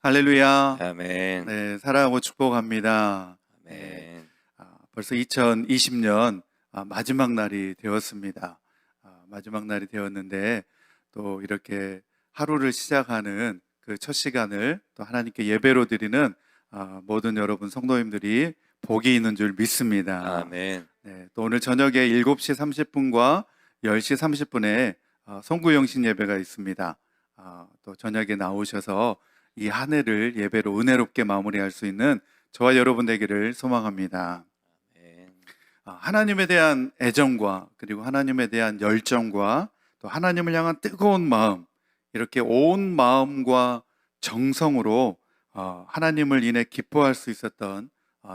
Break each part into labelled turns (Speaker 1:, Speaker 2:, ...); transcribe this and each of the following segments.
Speaker 1: 할렐루야.
Speaker 2: 아멘.
Speaker 1: 네, 사랑하고 축복합니다. 네,
Speaker 2: 아멘.
Speaker 1: 벌써 2020년 마지막 날이 되었습니다. 마지막 날이 되었는데 또 이렇게 하루를 시작하는 그 첫 시간을 또 하나님께 예배로 드리는 모든 여러분 성도님들이 복이 있는 줄 믿습니다.
Speaker 2: 아멘.
Speaker 1: 네, 또 오늘 저녁에 7시 30분과 10시 30분에 송구영신 예배가 있습니다. 또 저녁에 나오셔서 이 한 해를 예배로 은혜롭게 마무리할 수 있는 저와 여러분 되기를 소망합니다.
Speaker 2: 아멘.
Speaker 1: 하나님에 대한 애정과 그리고 하나님에 대한 열정과 또 하나님을 향한 뜨거운 마음, 이렇게 온 마음과 정성으로 하나님을 인해 기뻐할 수 있었던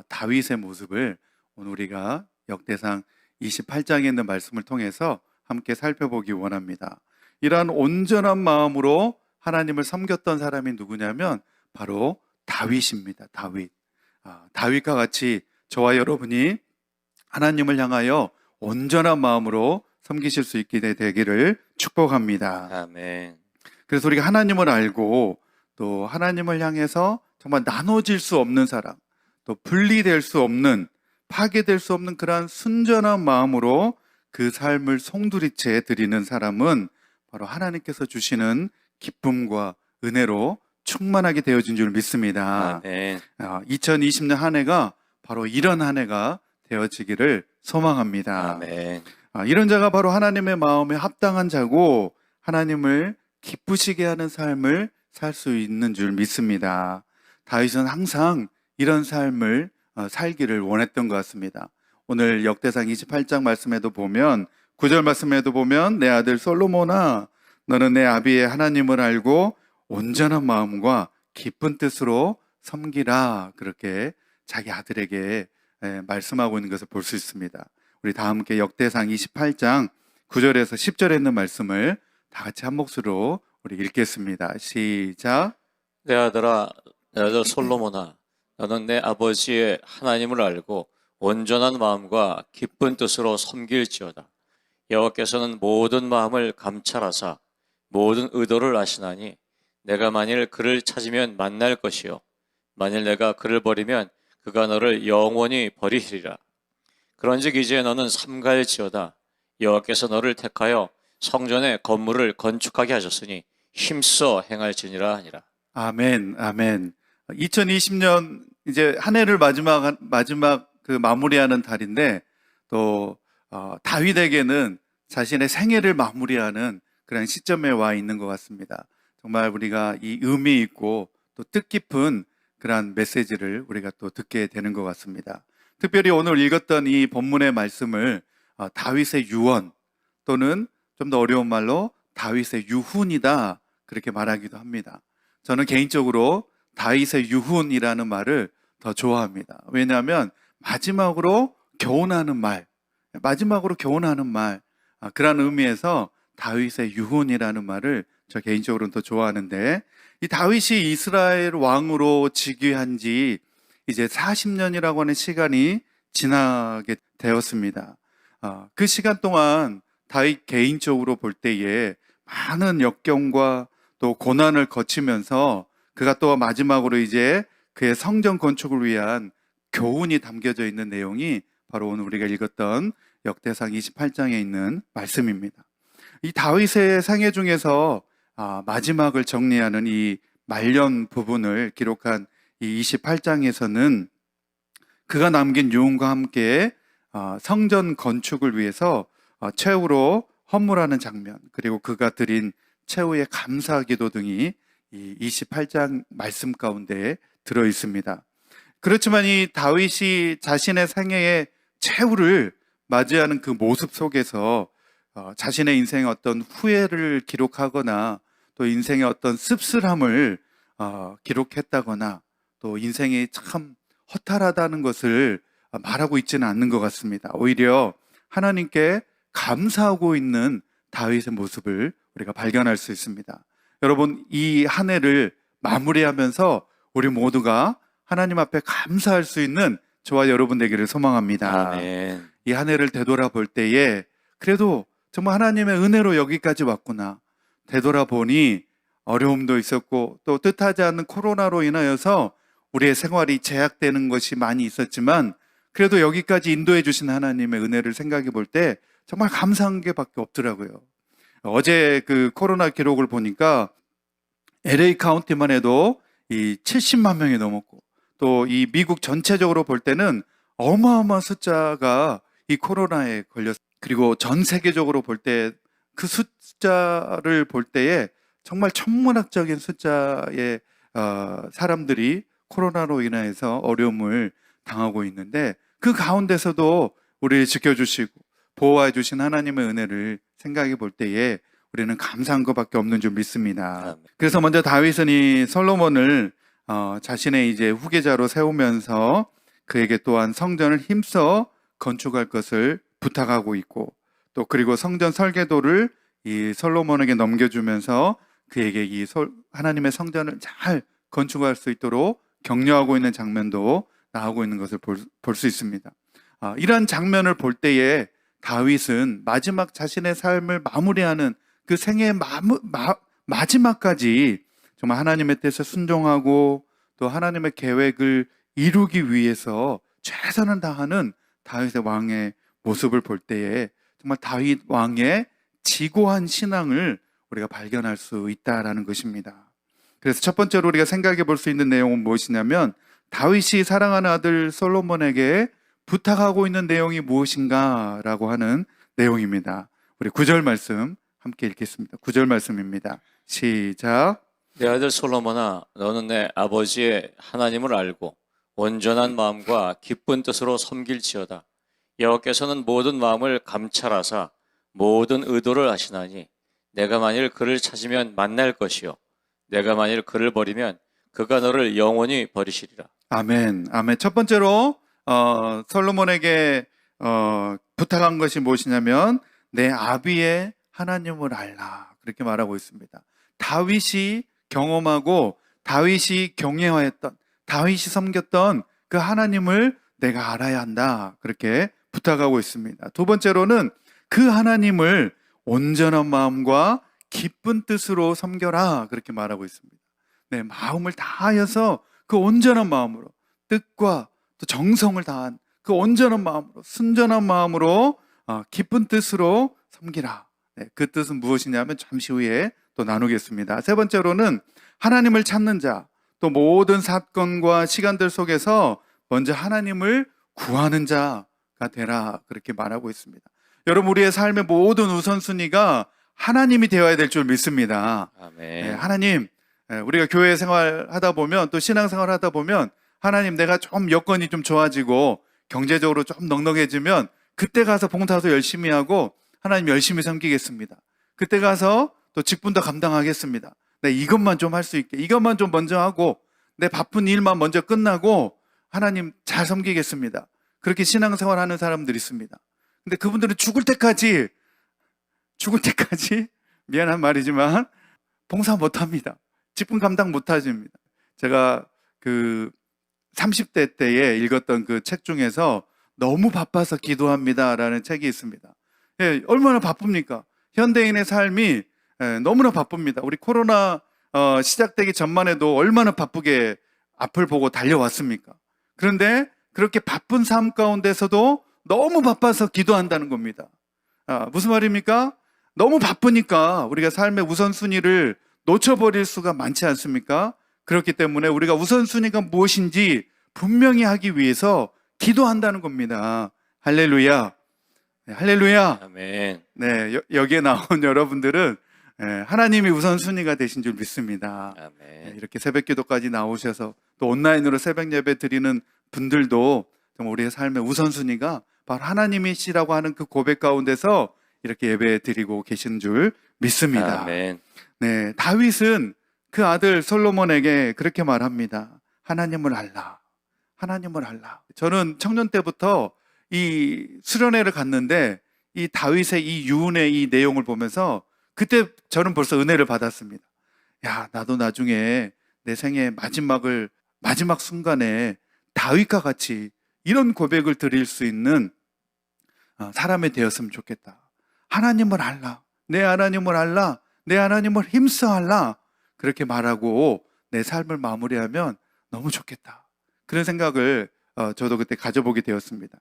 Speaker 1: 다윗의 모습을 오늘 우리가 역대상 28장에 있는 말씀을 통해서 함께 살펴보기 원합니다. 이러한 온전한 마음으로 하나님을 섬겼던 사람이 누구냐면 바로 다윗입니다. 다윗과 같이 저와 여러분이 하나님을 향하여 온전한 마음으로 섬기실 수 있게 되기를 축복합니다.
Speaker 2: 아멘.
Speaker 1: 그래서 우리가 하나님을 알고 또 하나님을 향해서 정말 나눠질 수 없는 사랑, 또 분리될 수 없는, 파괴될 수 없는 그러한 순전한 마음으로 그 삶을 송두리째 드리는 사람은 바로 하나님께서 주시는 기쁨과 은혜로 충만하게 되어진 줄 믿습니다.
Speaker 2: 아멘.
Speaker 1: 2020년 한 해가 바로 이런 한 해가 되어지기를 소망합니다.
Speaker 2: 아멘.
Speaker 1: 이런 자가 바로 하나님의 마음에 합당한 자고 하나님을 기쁘시게 하는 삶을 살 수 있는 줄 믿습니다. 다윗은 항상 이런 삶을 살기를 원했던 것 같습니다. 오늘 역대상 28장 말씀에도 보면 9절 말씀에도 보면 내 아들 솔로몬아 너는 내 아비의 하나님을 알고 온전한 마음과 깊은 뜻으로 섬기라, 그렇게 자기 아들에게 말씀하고 있는 것을 볼 수 있습니다. 우리 다 함께 역대상 28장 9절에서 10절에 있는 말씀을 다 같이 한 목소리로 우리 읽겠습니다. 시작.
Speaker 2: 내 아들 솔로몬아, 너는 내 아버지의 하나님을 알고 온전한 마음과 기쁜 뜻으로 섬길지어다. 여호와께서는 모든 마음을 감찰하사 모든 의도를 아시나니 내가 만일 그를 찾으면 만날 것이요 만일 내가 그를 버리면 그가 너를 영원히 버리시리라. 그런즉 이제 너는 삼가할지어다. 여호와께서 너를 택하여 성전의 건물을 건축하게 하셨으니 힘써 행할지니라 하니라.
Speaker 1: 아멘, 아멘. 2020년 이제 한 해를 마지막 그 마무리하는 달인데 또 다윗에게는 자신의 생애를 마무리하는 그런 시점에 와 있는 것 같습니다. 정말 우리가 이 의미 있고 또 뜻깊은 그런 메시지를 우리가 또 듣게 되는 것 같습니다. 특별히 오늘 읽었던 이 본문의 말씀을 다윗의 유언 또는 좀 더 어려운 말로 다윗의 유훈이다, 그렇게 말하기도 합니다. 저는 개인적으로 다윗의 유훈이라는 말을 더 좋아합니다. 왜냐하면 마지막으로 교훈하는 말, 그런 의미에서 다윗의 유훈이라는 말을 저 개인적으로는 더 좋아하는데, 이 다윗이 이스라엘 왕으로 즉위한 지 이제 40년이라고 하는 시간이 지나게 되었습니다. 그 시간 동안 다윗 개인적으로 볼 때에 많은 역경과 또 고난을 거치면서 그가 또 마지막으로 이제 그의 성전 건축을 위한 교훈이 담겨져 있는 내용이 바로 오늘 우리가 읽었던 역대상 28장에 있는 말씀입니다. 이 다윗의 생애 중에서 마지막을 정리하는 이 말년 부분을 기록한 이 28장에서는 그가 남긴 유언과 함께 성전 건축을 위해서 최후로 헌물하는 장면, 그리고 그가 드린 최후의 감사기도 등이 이 28장 말씀 가운데 들어 있습니다. 그렇지만 이 다윗이 자신의 생애의 최후를 맞이하는 그 모습 속에서 자신의 인생의 어떤 후회를 기록하거나 또 인생의 어떤 씁쓸함을 기록했다거나 또 인생이 참 허탈하다는 것을 말하고 있지는 않는 것 같습니다. 오히려 하나님께 감사하고 있는 다윗의 모습을 우리가 발견할 수 있습니다. 여러분, 이 한 해를 마무리하면서 우리 모두가 하나님 앞에 감사할 수 있는 저와 여러분 되기를 소망합니다.
Speaker 2: 아멘.
Speaker 1: 이 한 해를 되돌아볼 때에 그래도 정말 하나님의 은혜로 여기까지 왔구나, 되돌아보니 어려움도 있었고 또 뜻하지 않는 코로나로 인하여서 우리의 생활이 제약되는 것이 많이 있었지만 그래도 여기까지 인도해 주신 하나님의 은혜를 생각해 볼 때 정말 감사한 게 밖에 없더라고요. 어제 그 코로나 기록을 보니까 LA 카운티만 해도 이 70만 명이 넘었고 또 이 미국 전체적으로 볼 때는 어마어마한 숫자가 이 코로나에 걸렸. 그리고 전 세계적으로 볼 때 그 숫자를 볼 때에 정말 천문학적인 숫자의 사람들이 코로나로 인해서 어려움을 당하고 있는데 그 가운데서도 우리를 지켜주시고 보호해 주신 하나님의 은혜를 생각해 볼 때에 우리는 감사한 것밖에 없는 줄 믿습니다. 그래서 먼저 다윗은 이 솔로몬을 자신의 이제 후계자로 세우면서 그에게 또한 성전을 힘써 건축할 것을 부탁하고 있고 또 그리고 성전 설계도를 이 솔로몬에게 넘겨주면서 그에게 이 하나님의 성전을 잘 건축할 수 있도록 격려하고 있는 장면도 나오고 있는 것을 볼 수 있습니다. 이러한 장면을 볼 때에 다윗은 마지막 자신의 삶을 마무리하는 그 생애의 마지막까지 정말 하나님의 뜻에 순종하고 또 하나님의 계획을 이루기 위해서 최선을 다하는 다윗의 왕의 모습을 볼 때에 정말 다윗 왕의 지고한 신앙을 우리가 발견할 수 있다라는 것입니다. 그래서 첫 번째로 우리가 생각해 볼 수 있는 내용은 무엇이냐면 다윗이 사랑하는 아들 솔로몬에게 부탁하고 있는 내용이 무엇인가라고 하는 내용입니다. 우리 9절 말씀 함께 읽겠습니다. 9절 말씀입니다. 시작.
Speaker 2: 내 아들 솔로몬아, 너는 내 아버지의 하나님을 알고 온전한 마음과 기쁜 뜻으로 섬길지어다. 여호와께서는 모든 마음을 감찰하사 모든 의도를 아시나니 내가 만일 그를 찾으면 만날 것이요 내가 만일 그를 버리면 그가 너를 영원히 버리시리라.
Speaker 1: 아멘. 아멘. 첫 번째로 솔로몬에게 부탁한 것이 무엇이냐면 내 아비의 하나님을 알라. 그렇게 말하고 있습니다. 다윗이 경험하고 다윗이 경외하였던 다윗이 섬겼던 그 하나님을 내가 알아야 한다. 그렇게 부탁하고 있습니다. 두 번째로는 그 하나님을 온전한 마음과 기쁜 뜻으로 섬겨라. 그렇게 말하고 있습니다. 내 마음을 다하여서 그 온전한 마음으로 뜻과 또 정성을 다한 그 온전한 마음으로 순전한 마음으로 기쁜 뜻으로 섬기라. 네, 그 뜻은 무엇이냐면 잠시 후에 또 나누겠습니다. 세 번째로는 하나님을 찾는 자, 또 모든 사건과 시간들 속에서 먼저 하나님을 구하는 자가 되라. 그렇게 말하고 있습니다. 여러분, 우리의 삶의 모든 우선순위가 하나님이 되어야 될 줄 믿습니다.
Speaker 2: 아멘.
Speaker 1: 네, 하나님, 우리가 교회 생활하다 보면 또 신앙생활 하다 보면 하나님, 내가 좀 여건이 좀 좋아지고 경제적으로 좀 넉넉해지면 그때 가서 봉사도 열심히 하고 하나님 열심히 섬기겠습니다. 그때 가서 또 직분도 감당하겠습니다. 내 이것만 좀 할 수 있게 이것만 좀 먼저 하고 내 바쁜 일만 먼저 끝나고 하나님 잘 섬기겠습니다. 그렇게 신앙생활 하는 사람들이 있습니다. 근데 그분들은 죽을 때까지 미안한 말이지만 봉사 못합니다. 직분 감당 못하십니다. 제가 그 30대 때에 읽었던 그 책 중에서 너무 바빠서 기도합니다라는 책이 있습니다. 예, 얼마나 바쁩니까? 현대인의 삶이 너무나 바쁩니다. 우리 코로나 시작되기 전만 해도 얼마나 바쁘게 앞을 보고 달려왔습니까? 그런데 그렇게 바쁜 삶 가운데서도 너무 바빠서 기도한다는 겁니다. 무슨 말입니까? 너무 바쁘니까 우리가 삶의 우선순위를 놓쳐버릴 수가 많지 않습니까? 그렇기 때문에 우리가 우선순위가 무엇인지 분명히 하기 위해서 기도한다는 겁니다. 할렐루야. 네, 할렐루야.
Speaker 2: 아멘.
Speaker 1: 네, 여기에 나온 여러분들은 하나님이 우선순위가 되신 줄 믿습니다.
Speaker 2: 아멘.
Speaker 1: 이렇게 새벽 기도까지 나오셔서 또 온라인으로 새벽 예배 드리는 분들도 정말 우리의 삶의 우선순위가 바로 하나님이시라고 하는 그 고백 가운데서 이렇게 예배 드리고 계신 줄 믿습니다.
Speaker 2: 아멘.
Speaker 1: 네, 다윗은 그 아들 솔로몬에게 그렇게 말합니다. 하나님을 알라. 하나님을 알라. 저는 청년 때부터 이 수련회를 갔는데 이 다윗의 이 유언의 이 내용을 보면서 그때 저는 벌써 은혜를 받았습니다. 야, 나도 나중에 내 생의 마지막 순간에 다윗과 같이 이런 고백을 드릴 수 있는 사람이 되었으면 좋겠다. 하나님을 알라. 내 하나님을 알라. 내 하나님을 힘써 알라. 그렇게 말하고 내 삶을 마무리하면 너무 좋겠다. 그런 생각을 저도 그때 가져보게 되었습니다.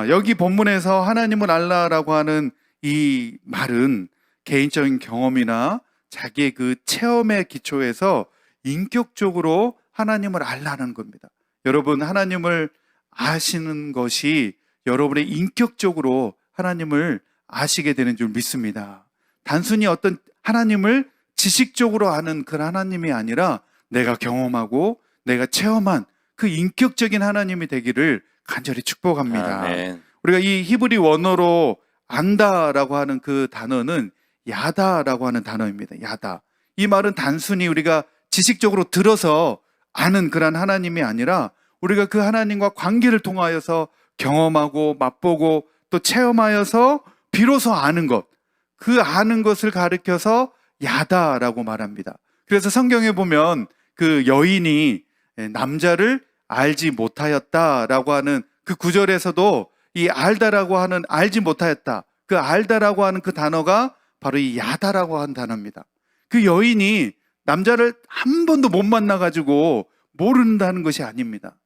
Speaker 1: 여기 본문에서 하나님을 알라라고 하는 이 말은 개인적인 경험이나 자기의 그 체험의 기초에서 인격적으로 하나님을 알라는 겁니다. 여러분, 하나님을 아시는 것이 여러분의 인격적으로 하나님을 아시게 되는 줄 믿습니다. 단순히 어떤 하나님을 지식적으로 아는 그 하나님이 아니라 내가 경험하고 내가 체험한 그 인격적인 하나님이 되기를 간절히 축복합니다.
Speaker 2: 아멘.
Speaker 1: 우리가 이 히브리 원어로 안다라고 하는 그 단어는 야다라고 하는 단어입니다. 야다. 이 말은 단순히 우리가 지식적으로 들어서 아는 그런 하나님이 아니라 우리가 그 하나님과 관계를 통하여서 경험하고 맛보고 또 체험하여서 비로소 아는 것, 그 아는 것을 가리켜서 야다라고 말합니다. 그래서 성경에 보면 그 여인이 남자를 알지 못하였다라고 하는 그 구절에서도 이 알다라고 하는 알지 못하였다, 그 알다라고 하는 그 단어가 바로 이 야다라고 하는 단어입니다. 그 여인이 남자를 한 번도 못 만나가지고 모른다는 것이 아닙니다.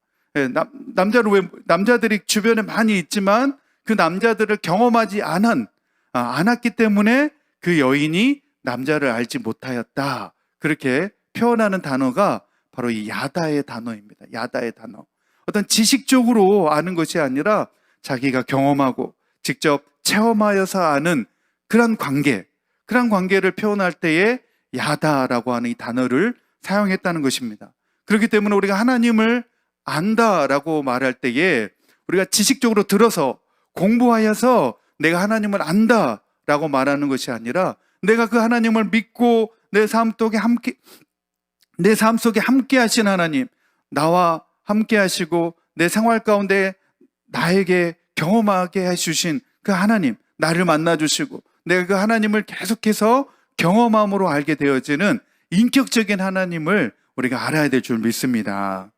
Speaker 1: 남자들이 주변에 많이 있지만 그 남자들을 경험하지 않았기 때문에 그 여인이 남자를 알지 못하였다. 그렇게 표현하는 단어가 바로 이 야다의 단어입니다. 야다의 단어. 어떤 지식적으로 아는 것이 아니라 자기가 경험하고 직접 체험하여서 아는 그런 관계를 표현할 때에 야다라고 하는 이 단어를 사용했다는 것입니다. 그렇기 때문에 우리가 하나님을 안다라고 말할 때에 우리가 지식적으로 들어서 공부하여서 내가 하나님을 안다라고 말하는 것이 아니라 내가 그 하나님을 믿고 내 삶 속에 함께 하신 하나님, 나와 함께 하시고 내 생활 가운데 나에게 경험하게 해주신 그 하나님, 나를 만나주시고 내가 그 하나님을 계속해서 경험함으로 알게 되어지는 인격적인 하나님을 우리가 알아야 될 줄 믿습니다.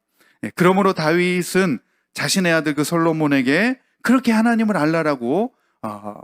Speaker 1: 그러므로 다윗은 자신의 아들 그 솔로몬에게 그렇게 하나님을 알라라고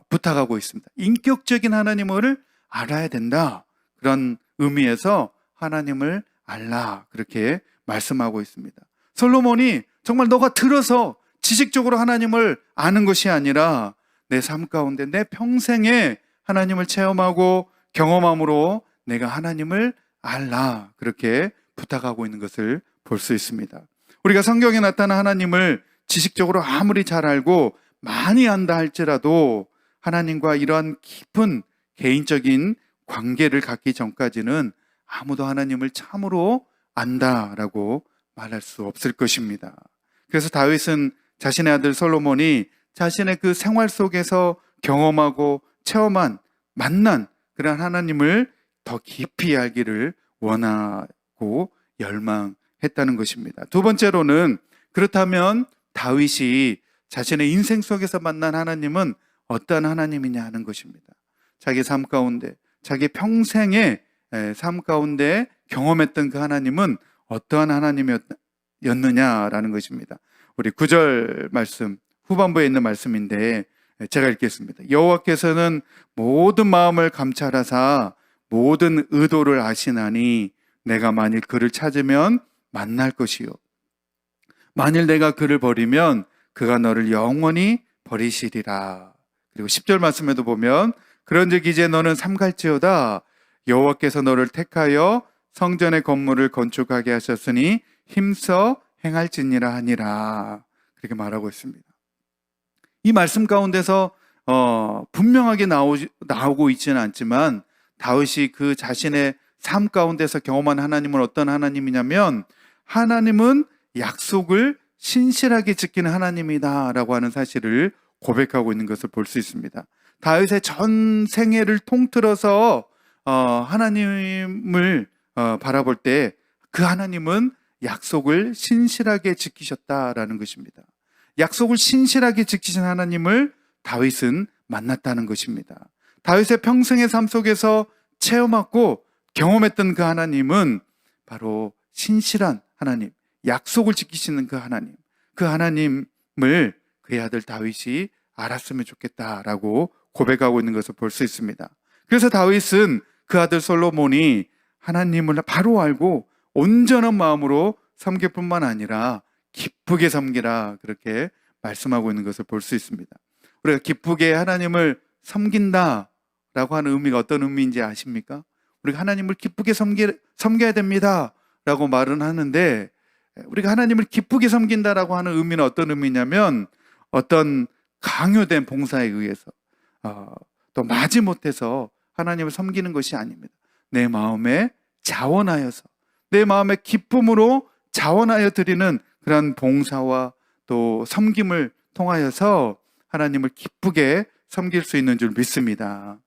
Speaker 1: 부탁하고 있습니다. 인격적인 하나님을 알아야 된다. 그런 의미에서 하나님을 알라 그렇게 말씀하고 있습니다. 솔로몬이 정말 너가 들어서 지식적으로 하나님을 아는 것이 아니라 내 삶 가운데 내 평생에 하나님을 체험하고 경험함으로 내가 하나님을 알라 그렇게 부탁하고 있는 것을 볼 수 있습니다. 우리가 성경에 나타난 하나님을 지식적으로 아무리 잘 알고 많이 안다 할지라도 하나님과 이러한 깊은 개인적인 관계를 갖기 전까지는 아무도 하나님을 참으로 안다라고 말할 수 없을 것입니다. 그래서 다윗은 자신의 아들 솔로몬이 자신의 그 생활 속에서 경험하고 체험한 만난 그런 하나님을 더 깊이 알기를 원하고 열망했다는 것입니다. 두 번째로는 그렇다면 다윗이 자신의 인생 속에서 만난 하나님은 어떠한 하나님이냐 하는 것입니다. 자기 삶 가운데, 자기 평생의 삶 가운데 경험했던 그 하나님은 어떠한 하나님이었느냐라는 것입니다. 우리 9절 말씀, 후반부에 있는 말씀인데 제가 읽겠습니다. 여호와께서는 모든 마음을 감찰하사 모든 의도를 아시나니 내가 만일 그를 찾으면 만날 것이요 만일 내가 그를 버리면 그가 너를 영원히 버리시리라. 그리고 10절 말씀에도 보면 그런즉 이제 너는 삼갈지어다 여호와께서 너를 택하여 성전의 건물을 건축하게 하셨으니 힘써 행할지니라 하니라. 그렇게 말하고 있습니다. 이 말씀 가운데서 분명하게 나오고 있지는 않지만 다윗이 그 자신의 삶 가운데서 경험한 하나님은 어떤 하나님이냐면 하나님은 약속을 신실하게 지키는 하나님이다라고 하는 사실을 고백하고 있는 것을 볼 수 있습니다. 다윗의 전 생애를 통틀어서 하나님을 바라볼 때 그 하나님은 약속을 신실하게 지키셨다라는 것입니다. 약속을 신실하게 지키신 하나님을 다윗은 만났다는 것입니다. 다윗의 평생의 삶 속에서 체험하고 경험했던 그 하나님은 바로 신실한 하나님, 약속을 지키시는 그 하나님을 그의 아들 다윗이 알았으면 좋겠다라고 고백하고 있는 것을 볼 수 있습니다. 그래서 다윗은 그 아들 솔로몬이 하나님을 바로 알고 온전한 마음으로 섬길 뿐만 아니라 기쁘게 섬기라, 그렇게 말씀하고 있는 것을 볼 수 있습니다. 우리가 기쁘게 하나님을 섬긴다라고 하는 의미가 어떤 의미인지 아십니까? 우리가 하나님을 기쁘게 섬겨야 됩니다 라고 말은 하는데, 우리가 하나님을 기쁘게 섬긴다라고 하는 의미는 어떤 의미냐면, 어떤 강요된 봉사에 의해서 또 마지못해서 하나님을 섬기는 것이 아닙니다. 내 마음에 자원하여서, 내 마음의 기쁨으로 자원하여 드리는 그런 봉사와 또 섬김을 통하여서 하나님을 기쁘게 섬길 수 있는 줄 믿습니다.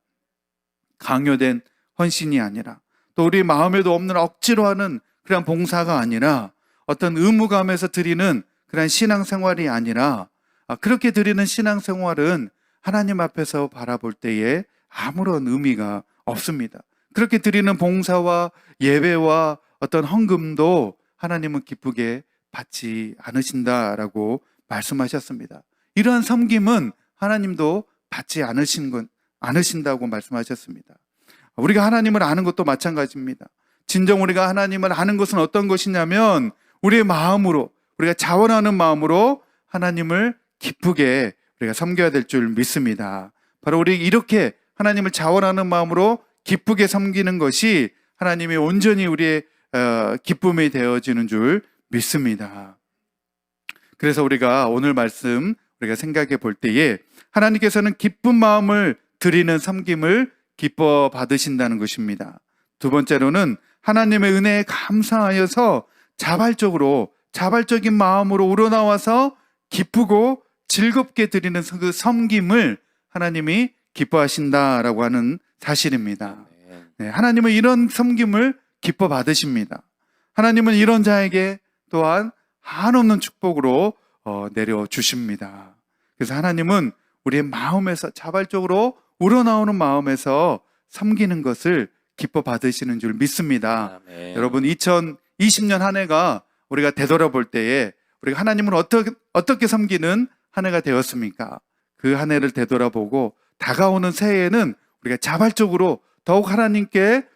Speaker 1: 강요된 헌신이 아니라, 또 우리 마음에도 없는 억지로 하는 그런 봉사가 아니라, 어떤 의무감에서 드리는 그런 신앙생활이 아니라, 그렇게 드리는 신앙생활은 하나님 앞에서 바라볼 때에 아무런 의미가 없습니다. 그렇게 드리는 봉사와 예배와 어떤 헌금도 하나님은 기쁘게 받지 않으신다라고 말씀하셨습니다. 이러한 섬김은 하나님도 받지 않으신다고 말씀하셨습니다. 우리가 하나님을 아는 것도 마찬가지입니다. 진정 우리가 하나님을 아는 것은 어떤 것이냐면, 우리의 마음으로, 우리가 자원하는 마음으로 하나님을 기쁘게 우리가 섬겨야 될 줄 믿습니다. 바로 우리 이렇게 하나님을 자원하는 마음으로 기쁘게 섬기는 것이 하나님이 온전히 우리의 기쁨이 되어지는 줄 믿습니다. 그래서 우리가 오늘 말씀 우리가 생각해 볼 때에, 하나님께서는 기쁜 마음을 드리는 섬김을 기뻐 받으신다는 것입니다. 두 번째로는 하나님의 은혜에 감사하여서 자발적인 마음으로 우러나와서 기쁘고 즐겁게 드리는 그 섬김을 하나님이 기뻐하신다라고 하는 사실입니다. 네, 하나님은 이런 섬김을 기뻐 받으십니다. 하나님은 이런 자에게 또한 한없는 축복으로 내려주십니다. 그래서 하나님은 우리의 마음에서, 자발적으로 우러나오는 마음에서 섬기는 것을 기뻐 받으시는 줄 믿습니다.
Speaker 2: 아멘.
Speaker 1: 여러분, 2020년 한 해가 우리가 되돌아볼 때에 우리가 하나님을 어떻게 섬기는 한 해가 되었습니까? 그 한 해를 되돌아보고 다가오는 새해에는 우리가 자발적으로 더욱 하나님께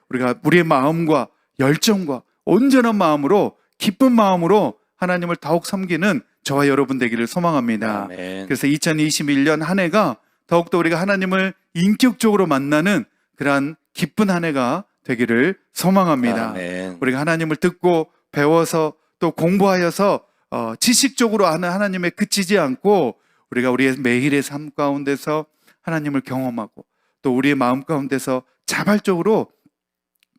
Speaker 1: 우리의 마음과 열정과 온전한 마음으로, 기쁜 마음으로 하나님을 더욱 섬기는 저와 여러분 되기를 소망합니다.
Speaker 2: 아멘.
Speaker 1: 그래서 2021년 한 해가 더욱더 우리가 하나님을 인격적으로 만나는 그러한 기쁜 한 해가 되기를 소망합니다.
Speaker 2: 아멘.
Speaker 1: 우리가 하나님을 듣고 배워서 또 공부하여서 지식적으로 아는 하나님에 그치지 않고, 우리가 우리의 매일의 삶 가운데서 하나님을 경험하고, 또 우리의 마음 가운데서 자발적으로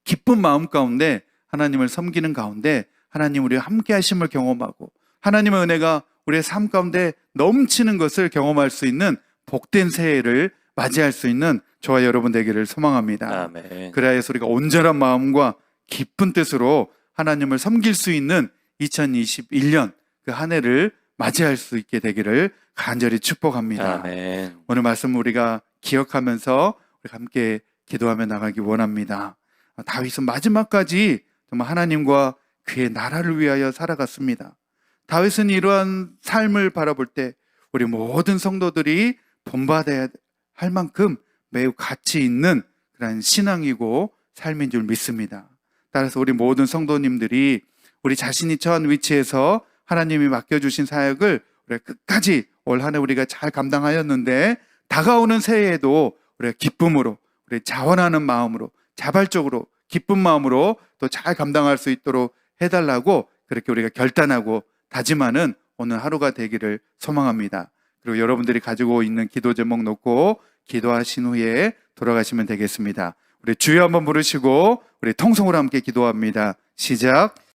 Speaker 1: 기쁜 마음 가운데 하나님을 섬기는 가운데 하나님 우리와 함께 하심을 경험하고, 하나님의 은혜가 우리의 삶 가운데 넘치는 것을 경험할 수 있는 복된 새해를 맞이할 수 있는 저와 여러분 되기를 소망합니다.
Speaker 2: 아멘.
Speaker 1: 그래야 해서 우리가 온전한 마음과 기쁜 뜻으로 하나님을 섬길 수 있는 2021년 그 한 해를 맞이할 수 있게 되기를 간절히 축복합니다.
Speaker 2: 아멘.
Speaker 1: 오늘 말씀 우리가 기억하면서 우리가 함께 기도하며 나가기 원합니다. 다윗은 마지막까지 정말 하나님과 그의 나라를 위하여 살아갔습니다. 다윗은 이러한 삶을 바라볼 때 우리 모든 성도들이 본받아야 할 만큼 매우 가치 있는 그런 신앙이고 삶인 줄 믿습니다. 따라서 우리 모든 성도님들이 우리 자신이 처한 위치에서 하나님이 맡겨주신 사역을 우리가 끝까지 올 한 해 우리가 잘 감당하였는데, 다가오는 새해에도 우리가 기쁨으로, 우리 자원하는 마음으로, 자발적으로 기쁜 마음으로 또 잘 감당할 수 있도록 해달라고 그렇게 우리가 결단하고 다짐하는 오늘 하루가 되기를 소망합니다. 그리고 여러분들이 가지고 있는 기도 제목 놓고 기도하신 후에 돌아가시면 되겠습니다. 우리 주여 한번 부르시고 우리 통성으로 함께 기도합니다. 시작.